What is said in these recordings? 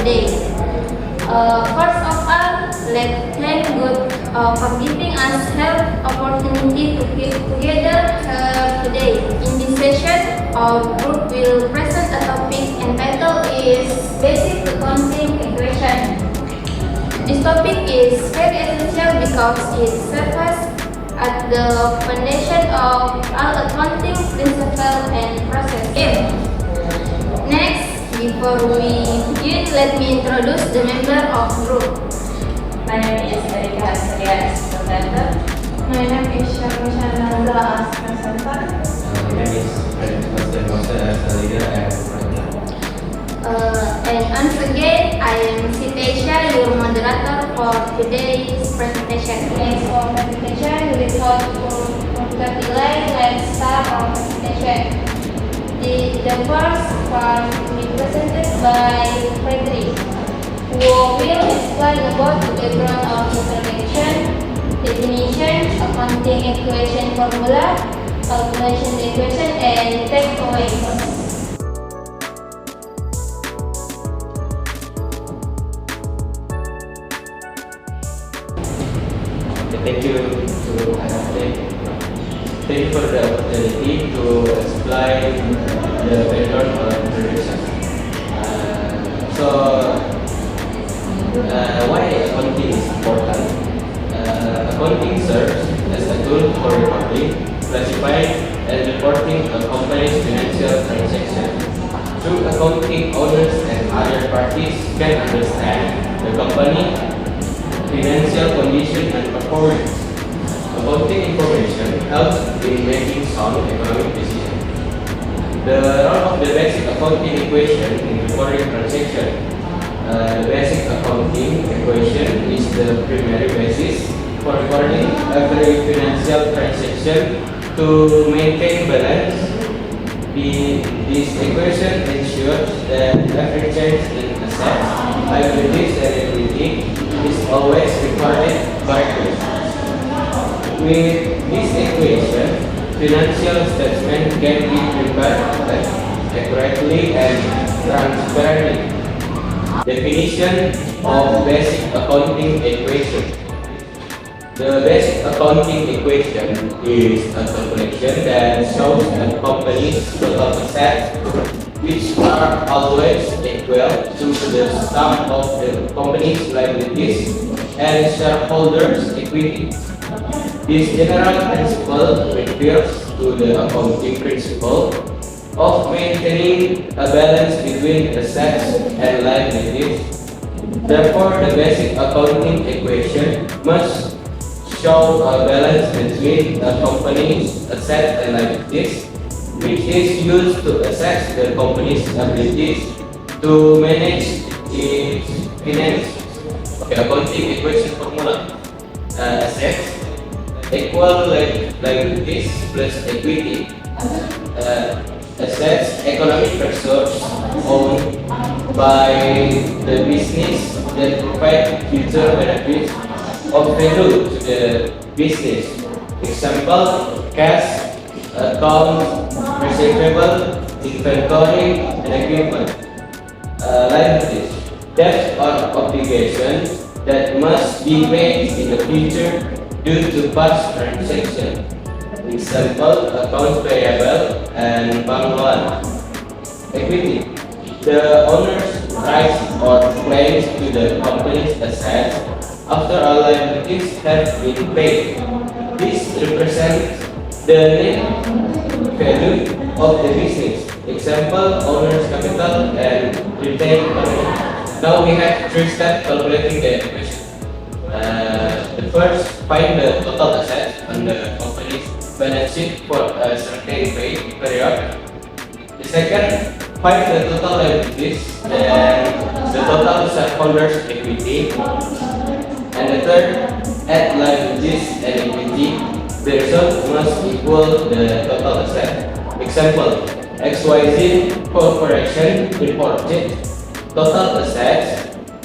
today. First of all, let's thank God for giving us health opportunity to get together today. In this session, our group will present a topic entitled is Basic Accounting Equation. This topic is very essential because it serves as the foundation of all accounting principles and processes. Next, before we begin, let me introduce the member of group. My name is Erika Asaria as presenter. My name is Syarusha Nazla as presenter. My name is Fredrik Mose as the leader and presenter. And once again, I am Sitesha, your moderator for today's presentation. Next for presentation, without further delay, let's start our presentation. The first part will be presented by Fredrik, who will explain about the background of introduction, definition, accounting equation formula, calculation equation, and takeaways. Thank you to thank you for the opportunity to explain the background of introduction. Why accounting is important? Accounting serves as a tool for recording, classifying, and reporting a company's financial transactions. Through accounting, owners and other parties can understand the company financial condition and performance. Accounting information helps in making sound economic decisions. The role of the basic accounting equation in recording transaction. The basic accounting equation is the primary basis for recording every financial transaction to maintain balance. This equation ensures that every change in assets, liabilities, and equity is always recorded correctly. With this equation, financial statements can be prepared accurately and transparently. Definition of basic accounting equation. The basic accounting equation is a calculation that shows a company's total assets, which are always equal to the sum of the company's liabilities and shareholders' equity. This general principle refers to the accounting principle of maintaining a balance between assets and liabilities. Therefore, the basic accounting equation must show a balance between a company's assets and liabilities, which is used to assess the company's abilities to manage its finances. Okay, accounting equation formula. Assets equal liabilities plus equity. Assets, economic resources owned by the business that provide future benefits of value to the business. Example, cash, accounts receivable, inventory, and equipment. Liabilities, debts or obligations that must be paid in the future due to past transactions. Example, accounts payable and bank loan. Equity, the owner's rights or claims to the company's assets after all liabilities have been paid. This represents the net value of the business. Example, owner's capital and retained earnings. Now we have three steps calculating the equation. The first, find the total assets on the company's balance sheet for a certain period. The second, find the total liabilities and the total shareholders' equity. And the third, add liabilities and equity. The result must equal the total asset. Example, XYZ Corporation reported total assets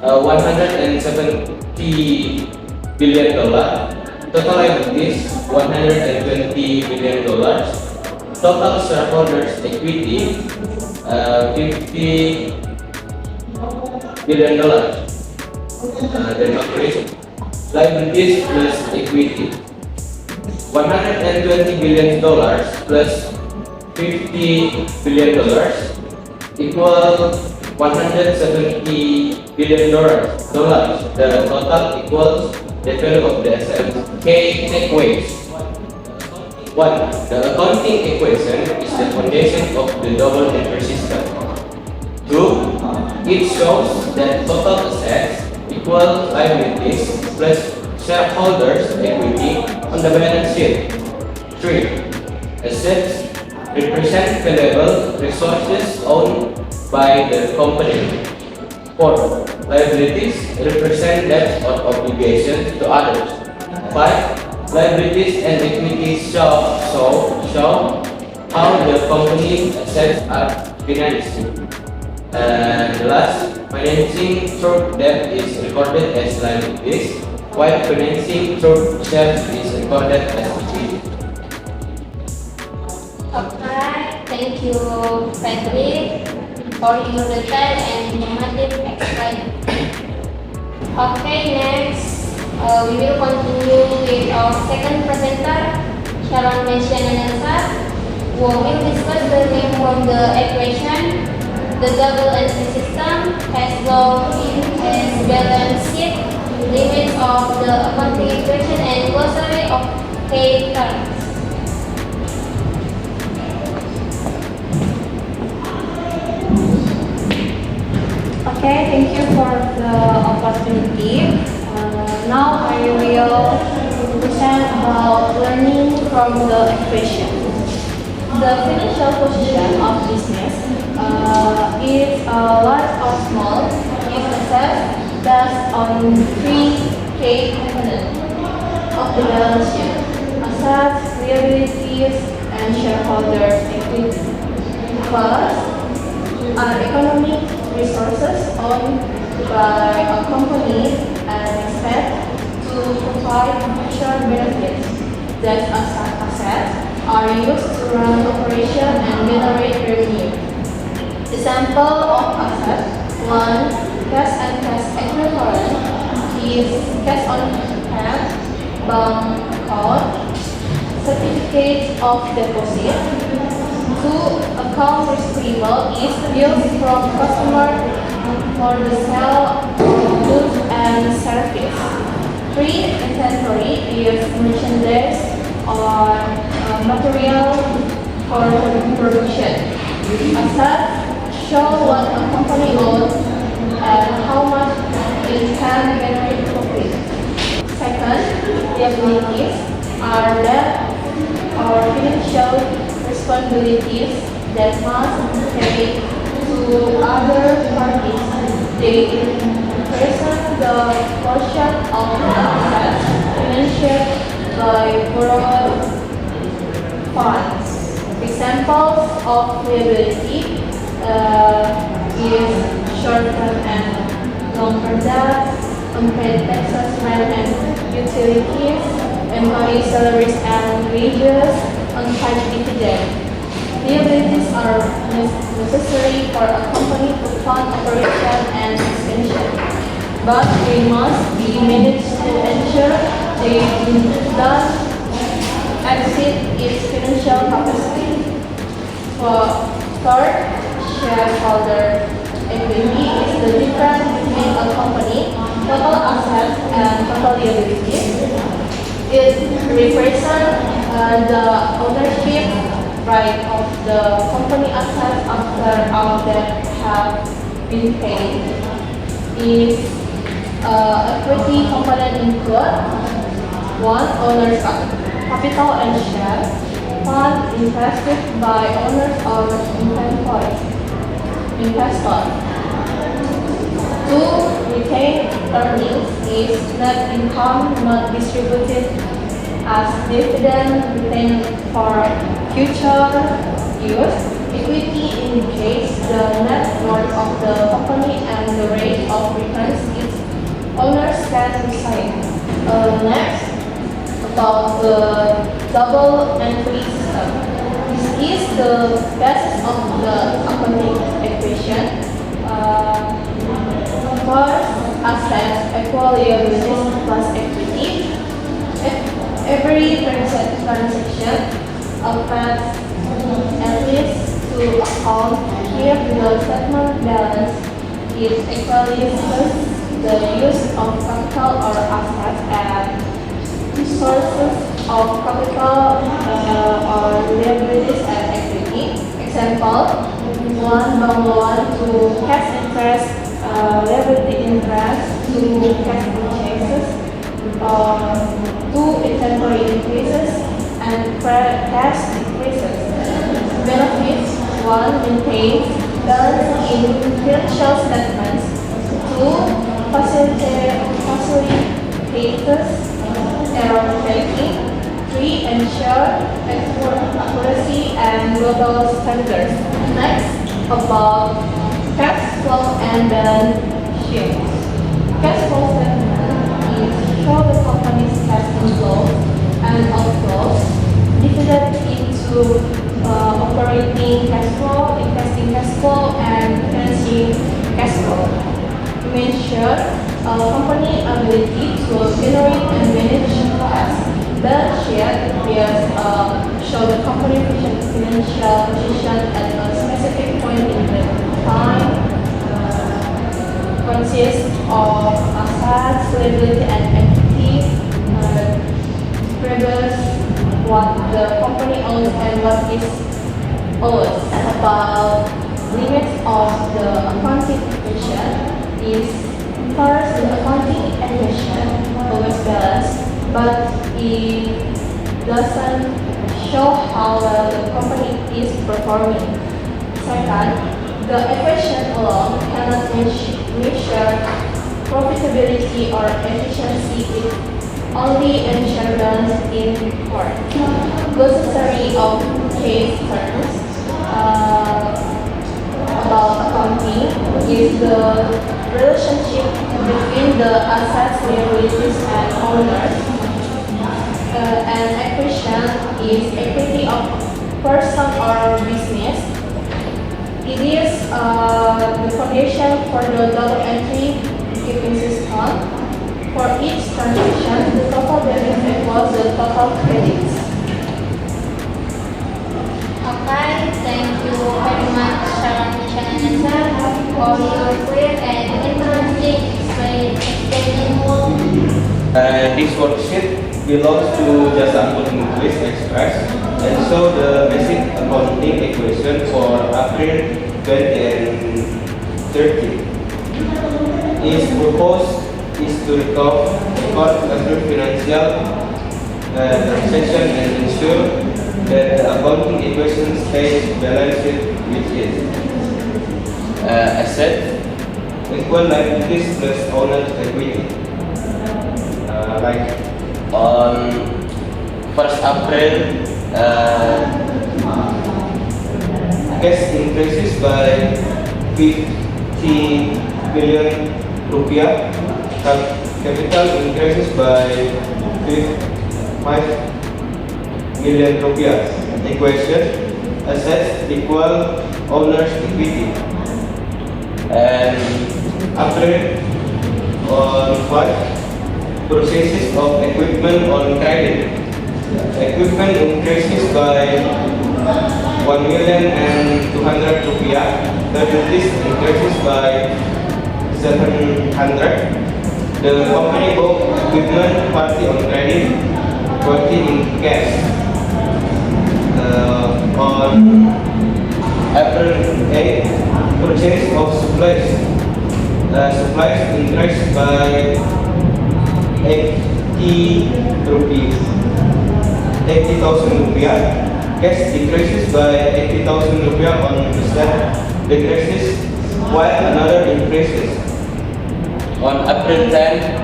$170 billion, total liabilities $120 billion, total shareholders equity $50 billion. Then operation. Liabilities plus equity. $120 billion plus $50 billion equal $170 billion. The total equals the value of the asset. Key takeaways. 1. The accounting equation is the foundation of the double entry system. 2. It shows that total assets equal liabilities plus shareholders' equity on the balance sheet. 3. Assets represent valuable resources owned by the company. 4. Liabilities represent debts or obligations to others. 5. Liabilities and equities show how the company's assets are financed. And last, financing through debt is recorded as liabilities, while financing through shares is recorded as equity. Okay, thank you, Patrick, for your detailed and informative explanation. Okay, next, we will continue with our second presenter, Sharon Meshananasa, who will discuss the name from the equation, the double entry system, cash flow, and balance sheet, limits of the accounting equation, and glossary of key terms. Okay, thank you for the opportunity. Now I will present about learning from the equation. The financial position of business is large or small is assessed based on three key components of the balance sheet: assets, liabilities, and shareholders' equity. First are economic resources owned by a company and expect to provide future benefits. That assets are used to run operation and generate revenue. Example of assets: 1. Cash and cash equivalent is cash on hand, bank account, certificate of deposit. 2. Account receivable is bills from customer for the sale of goods and service. 3. Inventory is merchandise or material for production. Assets show what a company owns and how much it can generate profit. Second, liabilities are debt or financial responsibilities that must be paid to other parties. They represent the portion of the assets financed by borrowed funds. Examples of liability is short-term and long-term debt, unpaid taxes, rent and utilities, employee salaries and wages, unpaid dividend. Liabilities are necessary for a company to fund operation and expansion, but they must be managed to ensure they do not exceed its financial capacity. Third, shareholder equity is the difference between a company total assets and total liabilities. It represents the ownership right of the company assets after all debt have been paid. Its equity component include 1. Owner's capital and share, fund invested by owners or investors. 2. Retained earnings is net income not distributed as dividend retained for future use. Equity indicates the net worth of the company and the rate of returns its owners can receive. Next, about the double entry system. This is the basis of the accounting equation. First, assets equal liabilities plus equity. Every transaction affects at least two accounts if the settlement balance is equally split. The use of capital or assets and sources of capital or liabilities and equity. Example, one bank loan to cash interest, liability interest to cash purchases, two inventory increases and cash decreases. Benefits: one, maintains balance in financial statements. Two, facilitates error tracking. Three, ensure accuracy and global standards. Next, about cash flow and balance sheet. Cash flow statement is show the company's cash inflows and outflows divided into operating cash flow, investing cash flow, and financing cash flow. Measure company ability to generate and manage cash. Balance sheet is show the company financial position at a specific point in the time. Consists of assets, liability, and equity. Describes what the company owns and what is owed. About limits of the accounting equation is first the accounting equation always balanced, but it doesn't show how well the company is performing. Second, the equation alone cannot measure profitability or efficiency. It only ensures balance in court. Glossary of case terms about accounting is the relationship between the assets, liabilities, and owners. An equation is equity of person or business. It is the foundation for the double entry keeping system. For each transaction, the total debits equals the total credits. Okay, thank you very much, Sharon and Sir, for your clear and interesting explanation. This worksheet belongs to Jasa Angkutan English Express and show the basic accounting equation for April 2030. Its purpose is to record every financial transaction and ensure that the accounting equation stays balanced with it. Asset equal liabilities plus owner's equity. Like on 1st April, cash increases by 50 billion rupiah. Capital increases by 5 million rupiah. Equation: assets equal owner's equity. And April on 5, purchases of equipment on credit. Equipment increases by 1,200,000 rupiah. Liabilities increases by 700. The company bought equipment partly on credit, partly in cash. On April 8, purchase of supplies. Supplies increased by 80,000 rupiah. Cash decreases by 80,000 rupiah on stock decreases, while another increases. On April 10,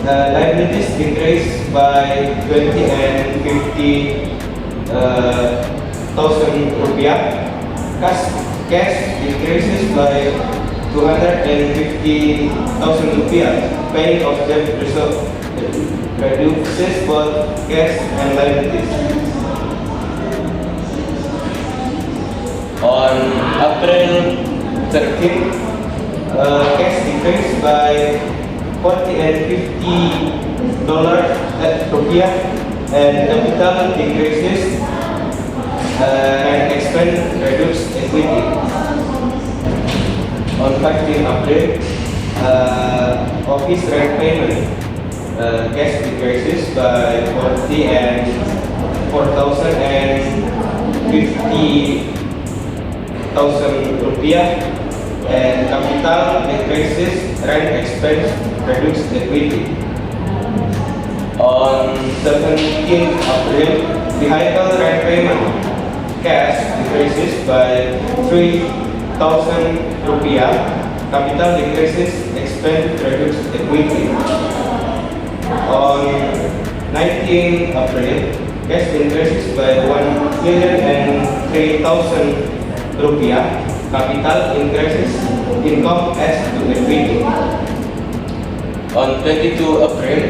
liabilities decreased by 20 and 50,000 rupiah. Cash decreases by 250,000 rupiah. Paying of debt reduces both cash and liabilities. On April 13, cash increased by 40 and 50 rupiah, and capital increases and expense reduce equity. On 15 April, office rent payment cash decreases by 40 and 4,050,000 rupiah, and capital increases rent expense reduce equity. On 17 April, vehicle rent payment cash decreases by 3,000 rupiah, capital decreases expense reduce equity. On 19 April, cash increases by 1,003,000 rupiah, capital increases income as to equity. On 22 April,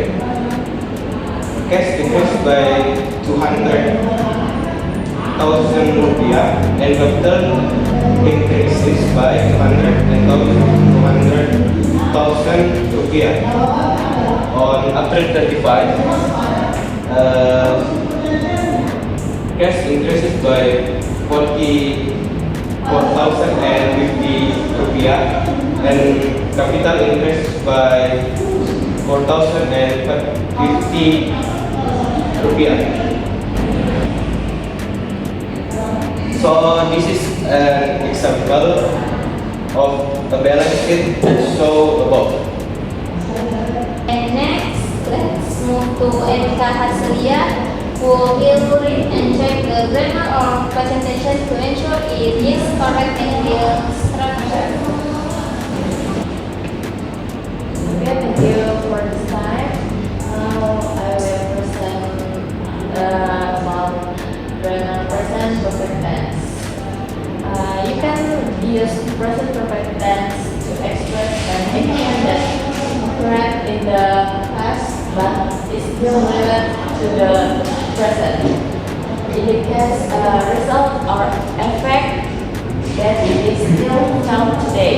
Cash decreased by 200,000 rupiah, and capital increases by 200,000 rupiah. on April 35, Cash increases by 44,050 rupiah, and capital increases by 4,050 rupiah. So this is an example of a balance sheet that show above. And next, let's move to Erika Haslia, who will read and check the grammar or presentation to ensure it is correct in the structure. Okay, thank you for this time. Now I will present about grammar present perfect tense. You can use present perfect tense to express an action that occurred in the past but is still relevant to the present. Indicates a result or effect that is still found today.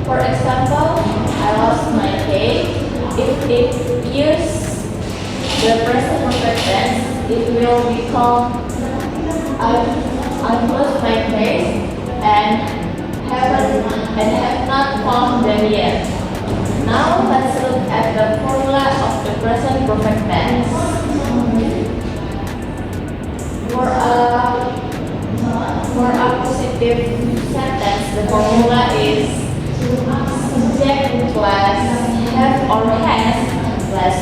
For example, I lost my key. If it uses the present perfect tense, it will become I've lost my keys and have not found them yet. Now let's look at the formula of the present perfect tense. For a positive sentence, the formula is subject plus have or has plus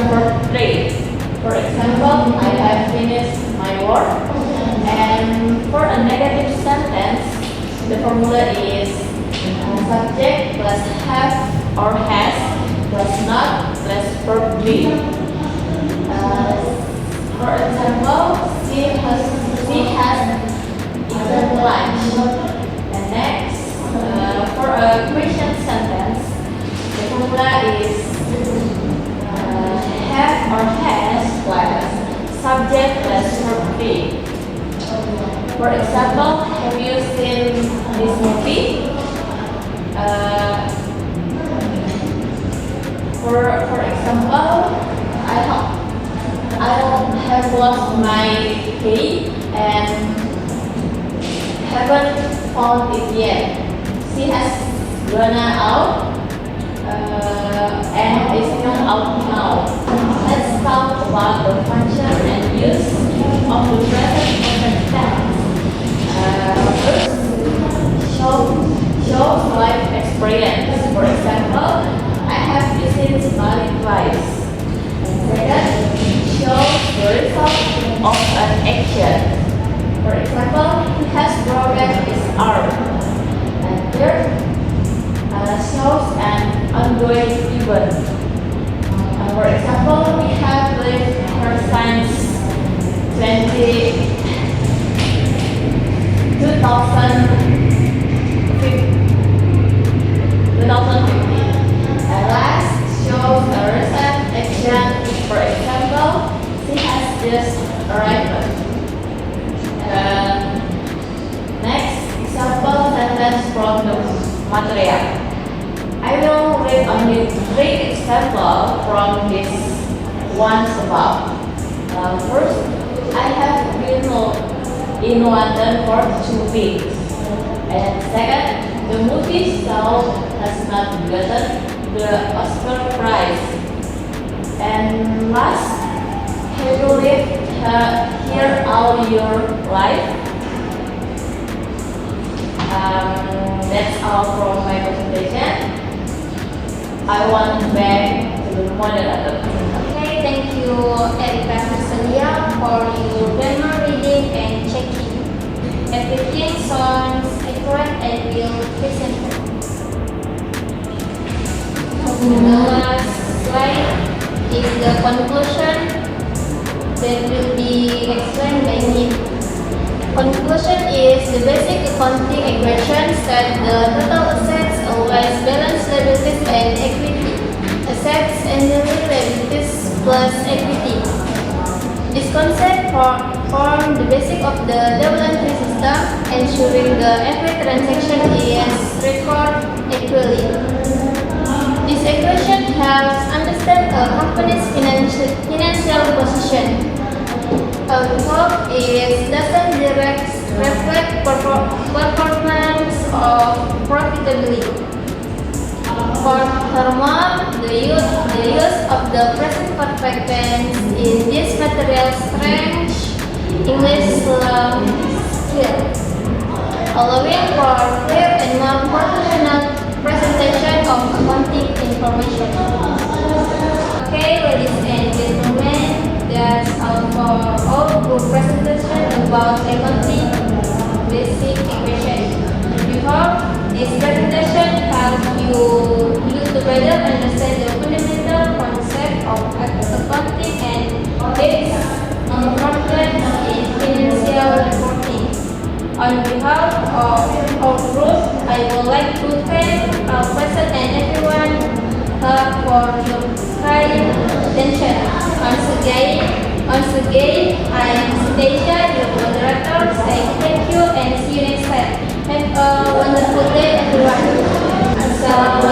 verb 3. For example, I have finished my work. And for a negative sentence, the formula is subject plus have or has plus not plus verb 3. For example, she has eaten lunch. And next, for a question sentence, the formula is have or has plus subject plus verb 3. For example, have you seen this movie? For example, I have lost my key and haven't found it yet. She has gone out and is still out now. Let's talk about the function and use of the present perfect tense. First, shows life experience. For example, I have visited Bali twice. And second, shows the result of an action. For example, he has broken his arm. And third, shows an ongoing event. For example, we have lived her since 2015. And last shows a recent action. For example, she has just arrived. Next example sentence from the material. I will read only 3 examples from this ones above. First, I have been in London for 2 weeks. And second, the movie Soul has not gotten the Oscar prize. And last, have you lived here all your life? That's all from my presentation. I want back to the moderator. Okay, thank you, Erika Hasalia, for your grammar reading and checking. Everything sounds accurate and will present. The last slide is the conclusion that will be explained by me. Conclusion is the basic accounting equations that the total assets always balance liabilities and equity. Assets and liabilities plus equity. This concept form the basic of the double entry system, ensuring the every transaction is recorded equally. This equation helps understand a company's financial position. Outlook is doesn't direct reflect performance of profitability. Furthermore, the use of the present perfect tense in this material strengthens English skill, allowing for clear and more professional presentation of accounting information. Okay, ladies and gentlemen, that's all for all group presentation about accounting basic equation. We hope this presentation helps you to better understand the fundamental concept of accounting and its problems in financial reporting. On behalf of our group, I would like to thank our present and everyone for your kind attention. Once again, I am Stasia, your moderator, saying thank you and see you next time. Have a wonderful day, everyone. Assalamualaikum.